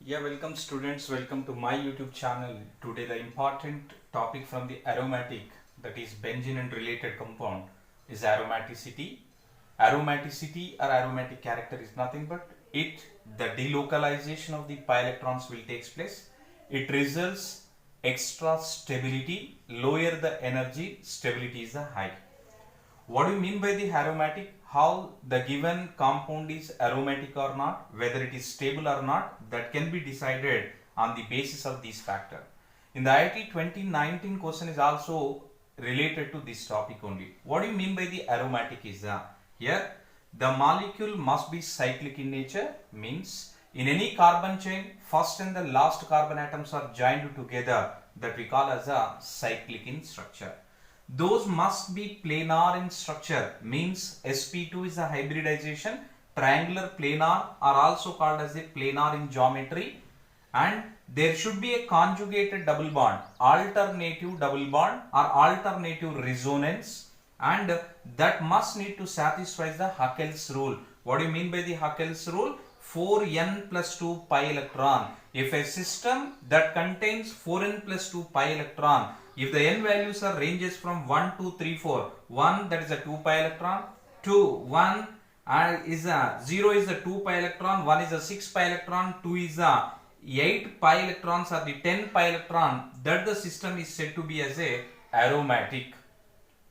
Yeah, welcome students, welcome to my YouTube channel. Today the important topic from the aromatic, that is benzene and related compound, is aromaticity. Aromaticity or aromatic character is nothing but the delocalization of the pi electrons will take place. It results extra stability, lower the energy, stability is high. What do you mean by the aromatic? How the given compound is aromatic or not, whether it is stable or not, that can be decided on the basis of these factors. In the IIT 2019 question is also related to this topic only. What do you mean by the aromatic is here the molecule must be cyclic in nature, means in any carbon chain first and the last carbon atoms are joined together, that we call as a cyclic in structure. Those must be planar in structure, means sp2 is a hybridization. Triangular planar are also called as a planar in geometry, and there should be a conjugated double bond, alternative double bond or alternative resonance, and that must need to satisfy the Huckel's rule. What do you mean by the Huckel's rule? 4n plus 2 pi electron. If a system that contains 4n plus 2 pi electron, if the n values are ranges from 1, 2, 3, 4, 1 that is a 2 pi electron, 2, 1 is a 0 is a 2 pi electron, 1 is a 6 pi electron, 2 is a 8 pi electrons or the 10 pi electron, that the system is said to be as a aromatic.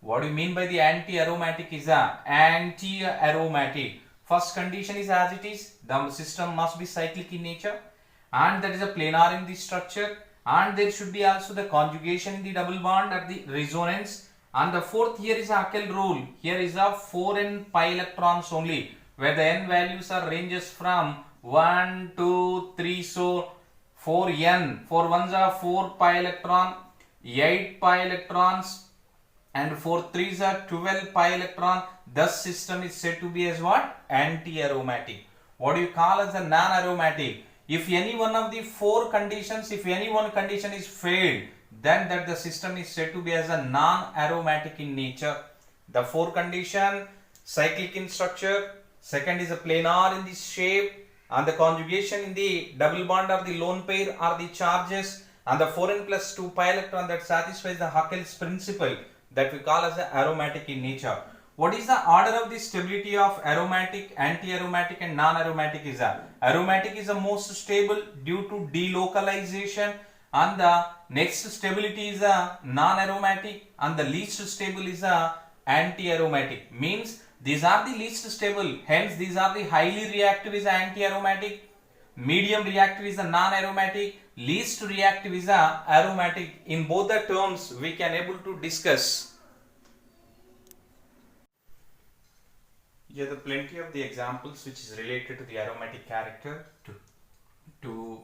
What do you mean by the anti-aromatic is a anti-aromatic? First condition is as it is, the system must be cyclic in nature, and that is a planar in the structure, and there should be also the conjugation in the double bond or the resonance. And the fourth here is a Huckel rule. Here is a 4n pi electrons only, where the n values are ranges from 1, 2, 3, so 4n, 4 ones are 4 pi electron, 8 pi electrons, and 4 threes are 12 pi electron. Thus system is said to be as what? Anti-aromatic. What do you call as a non-aromatic? If any one of the four conditions, if any one condition is failed, then that the system is said to be as a non-aromatic in nature. The four condition, cyclic in structure, second is a planar in this shape, and the conjugation in the double bond or the lone pair are the charges, and the 4n plus 2 pi electron that satisfies the Huckel's principle, that we call as the aromatic in nature. What is the order of the stability of aromatic, anti-aromatic and non-aromatic is a? Aromatic is the most stable due to delocalization, and the next stability is a non-aromatic, and the least stable is a anti-aromatic. Means these are the least stable, hence these are the highly reactive is anti-aromatic, medium reactive is a non-aromatic, least reactive is a aromatic. In both the terms we can able to discuss. Here the plenty of the examples which is related to the aromatic character to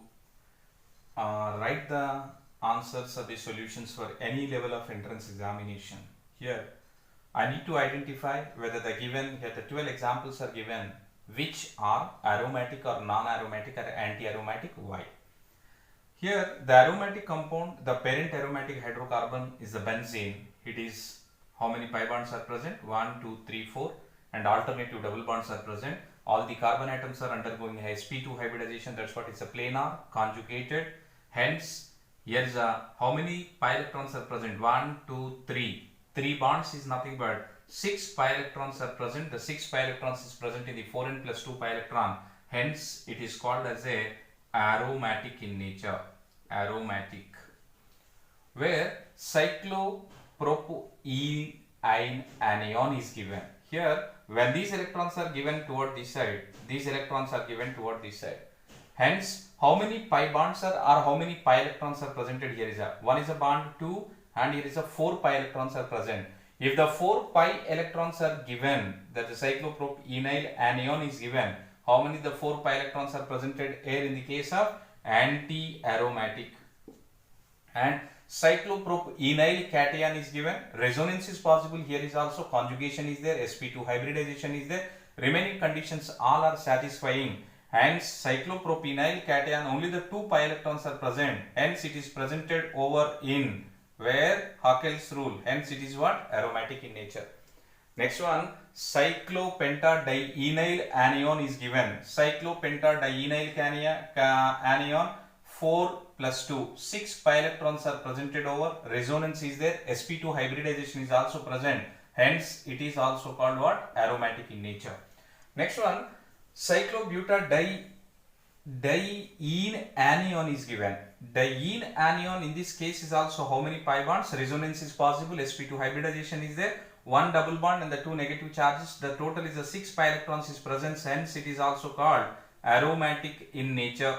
write the answers or the solutions for any level of entrance examination. Here I need to identify whether the given, here the 12 examples are given, which are aromatic or non-aromatic or anti-aromatic. Why? Here the aromatic compound, the parent aromatic hydrocarbon is the benzene. It is how many pi bonds are present? 1, 2, 3, 4, and alternative double bonds are present. All the carbon atoms are undergoing sp2 hybridization. That's what is a planar conjugated. Hence here is a how many pi electrons are present? 1, 2, 3. 3 bonds is nothing but 6 pi electrons are present. The 6 pi electrons is present in the 4n plus 2 pi electron. Hence it is called as a aromatic in nature. Aromatic. Where cyclopropyl anion is given. Here when these electrons are given toward this side, these electrons are given toward this side. Hence how many pi bonds are, or how many pi electrons are presented? Here is a 1 is a bond 2, and here is a 4 pi electrons are present. If the 4 pi electrons are given, that the cyclopropyl anion is given, how many the 4 pi electrons are presented here in the case of anti-aromatic? And cyclopropyl cation is given, resonance is possible, here is also conjugation is there, sp2 hybridization is there, remaining conditions all are satisfying. Hence cyclopropyl cation only the 2 pi electrons are present, hence it is presented over in where Huckel's rule, hence it is what? Aromatic in nature. Next one, cyclopentadienyl anion is given. Cyclopentadienyl anion 4 plus 2, 6 pi electrons are presented over. Resonance is there. sp2 hybridization is also present. Hence, it is also called what? Aromatic in nature. Next one, cyclobutadiene anion is given. Diene anion in this case is also how many pi bonds? Resonance is possible. sp2 hybridization is there. One double bond and the two negative charges. The total is a 6 pi electrons is present. Hence, it is also called aromatic in nature.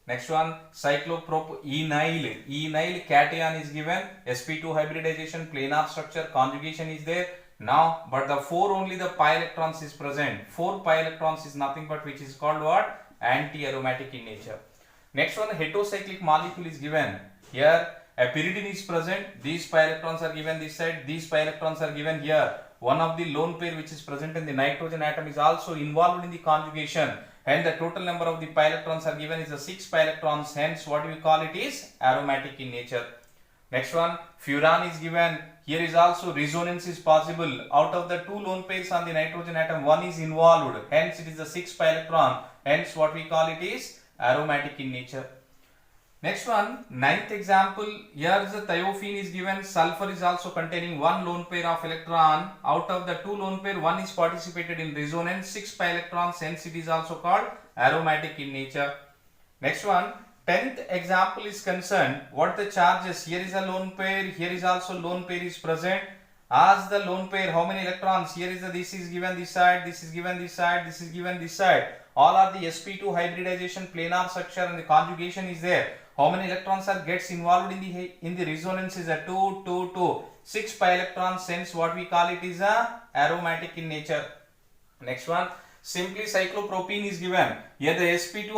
Next one, cyclopropenyl. Enyl cation is given. sp2 hybridization, planar structure, conjugation is there. Now, but the 4 only the pi electrons is present. 4 pi electrons is nothing but which is called what? Anti-aromatic in nature. Next one, heterocyclic molecule is given. Here, a pyridine is present. These pi electrons are given this side. These pi electrons are given here. One of the lone pair which is present in the nitrogen atom is also involved in the conjugation. And the total number of the pi electrons are given is a 6 pi electrons. Hence, what we call it is aromatic in nature. Next one, furan is given. Here is also resonance is possible. Out of the two lone pairs on the nitrogen atom, one is involved. Hence, it is a 6 pi electron. Hence, what we call it is aromatic in nature. Next one, ninth example. Here is the thiophene is given. Sulfur is also containing one lone pair of electron. Out of the two lone pair, one is participated in resonance, 6 pi electrons. Hence, it is also called aromatic in nature. Next one, 10th example is concerned. What the charges? Here is a lone pair. Here is also lone pair is present. As the lone pair, how many electrons? Here is the this is given this side. This is given this side. This is given this side. All are the sp2 hybridization, planar structure, and the conjugation is there. How many electrons are gets involved in the resonance is a 2, 2, 2. 6 pi electrons. Hence, what we call it is a aromatic in nature. Next one, simply cyclopropene is given. Here the sp2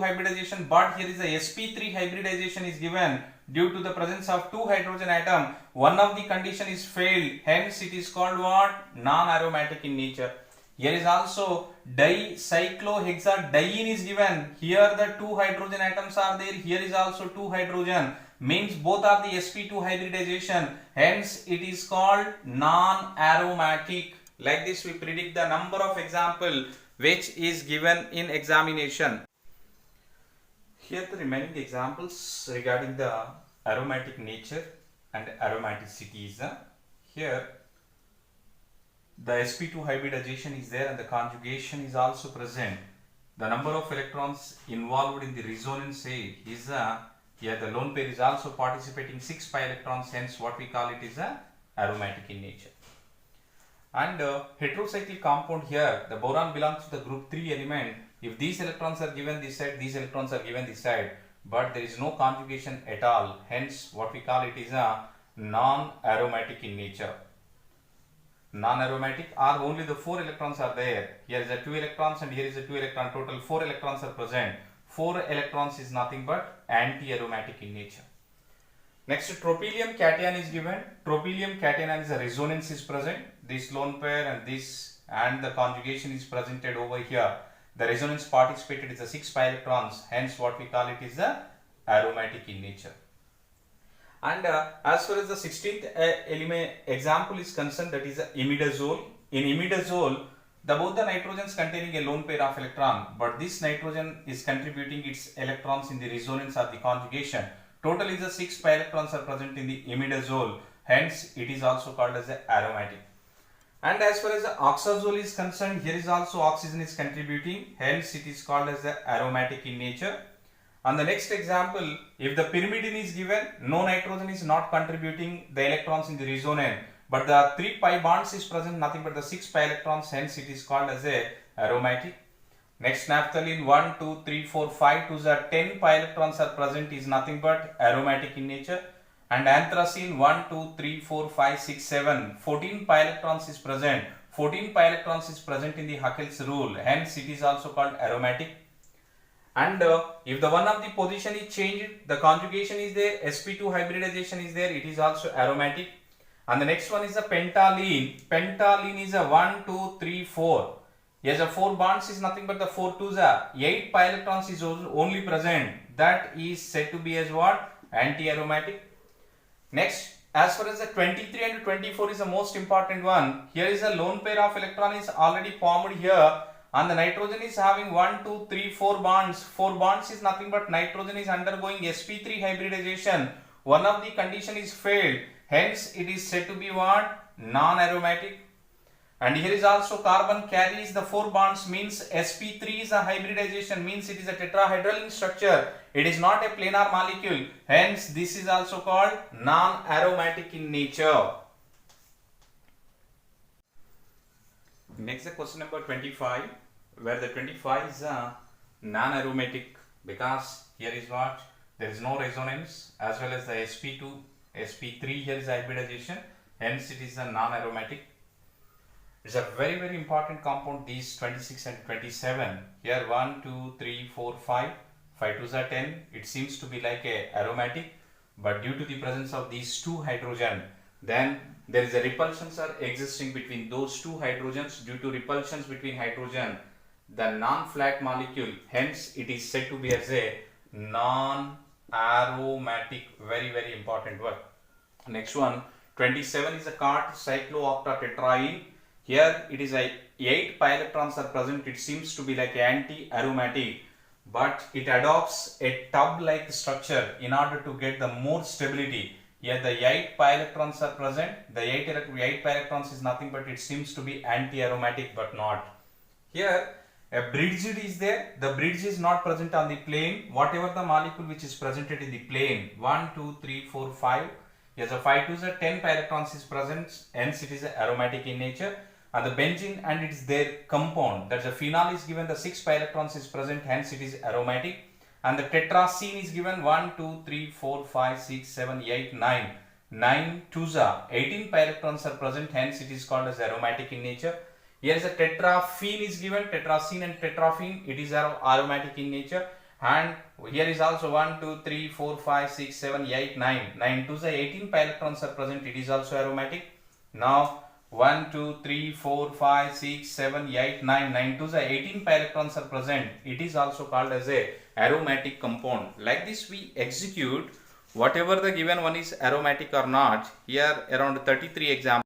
hybridization, but here is the sp3 hybridization is given. Due to the presence of two hydrogen atom, one of the condition is failed. Hence, it is called what? Non-aromatic in nature. Here is also dicyclohexadiene is given. Here the two hydrogen atoms are there. Here is also two hydrogen. Means both are the sp2 hybridization. Hence, it is called non-aromatic. Like this, we predict the number of example which is given in examination. Here the remaining examples regarding the aromatic nature and aromaticity is here. The sp2 hybridization is there and the conjugation is also present. The number of electrons involved in the resonance is here the lone pair is also participating 6 pi electrons. Hence, what we call it is aromatic in nature. And heterocyclic compound here, the boron belongs to the group 3 element. If these electrons are given this side, these electrons are given this side, but there is no conjugation at all. Hence, what we call it is a non-aromatic in nature. Non-aromatic are only the 4 electrons are there. Here is a 2 electrons and here is a 2 electron. Total 4 electrons are present. 4 electrons is nothing but anti-aromatic in nature. Next, tropylium cation is given. Tropylium cation is a resonance is present. This lone pair and this and the conjugation is presented over here. The resonance participated is a 6 pi electrons. Hence, what we call it is the aromatic in nature. And as far as the 16th element example is concerned, that is imidazole. In imidazole, both the nitrogens containing a lone pair of electron, but this nitrogen is contributing its electrons in the resonance of the conjugation. Total is a 6 pi electrons are present in the imidazole. Hence, it is also called as aromatic. And as far as the oxazole is concerned, here is also oxygen is contributing. Hence, it is called as aromatic in nature. On the next example, if the pyrimidine is given, no nitrogen is not contributing the electrons in the resonance, but the 3 pi bonds is present, nothing but the 6 pi electrons. Hence, it is called as aromatic. Next, naphthalene 1, 2, 3, 4, 5 to the 10 pi electrons are present is nothing but aromatic in nature. And anthracene 1, 2, 3, 4, 5, 6, 7, 14 pi electrons is present. 14 pi electrons is present in the Huckel's rule. Hence, it is also called aromatic. And if the one of the position is changed, the conjugation is there, sp2 hybridization is there, it is also aromatic. And the next one is the pentalene. Pentalene is a 1, 2, 3, 4. Yes, the 4 bonds is nothing but the 4 twos are 8 pi electrons is only present. That is said to be as what? Anti-aromatic. Next, as far as the 23 and 24 is the most important one. Here is a lone pair of electron is already formed here, and the nitrogen is having 1, 2, 3, 4 bonds. 4 bonds is nothing but nitrogen is undergoing sp3 hybridization. One of the condition is failed, hence it is said to be what? Non-aromatic. And here is also carbon carries the 4 bonds, means sp3 is a hybridization, means it is a tetrahedral in structure. It is not a planar molecule, hence this is also called non-aromatic in nature. Next, the question number 25, where the 25 is a non-aromatic, because here is what? There is no resonance, as well as the sp2, sp3 here is hybridization, hence it is a non-aromatic. It's a very, very important compound, these 26 and 27. Here 1, 2, 3, 4, 5. 5 2s are 10. It seems to be like a aromatic, but due to the presence of these two hydrogen, then there is a repulsions are existing between those two hydrogens. Due to repulsions between hydrogen, the non-flat molecule, hence it is said to be as a non-aromatic. Very, very important word. Next one, 27 is a cart cyclooctatetraene. Here it is a 8 pi electrons are present. It seems to be like anti-aromatic, but it adopts a tub-like structure in order to get the more stability. Here the 8 pi electrons are present. The 8 pi electrons is nothing but it seems to be anti-aromatic, but not. Here a bridge is there. The bridge is not present on the plane. Whatever the molecule which is presented in the plane, 1, 2, 3, 4, 5. Yes, a 5 2s are 10 pi electrons is present, hence it is aromatic in nature. And the benzene and it is their compound, that's a phenol is given, the 6 pi electrons is present, hence it is aromatic. And the tetracene is given 1, 2, 3, 4, 5, 6, 7, 8, 9. 9 2s are 18 pi electrons are present, hence it is called as aromatic in nature. Here is a tetraphene is given, tetracene and tetraphene, it is aromatic in nature. And here is also 1, 2, 3, 4, 5, 6, 7, 8, 9. 9 2s are 18 pi electrons are present, it is also aromatic. Now 1, 2, 3, 4, 5, 6, 7, 8, 9. 9 2s are 18 pi electrons are present. It is also called as a aromatic compound. Like this we execute whatever the given one is aromatic or not. Here around 33 examples.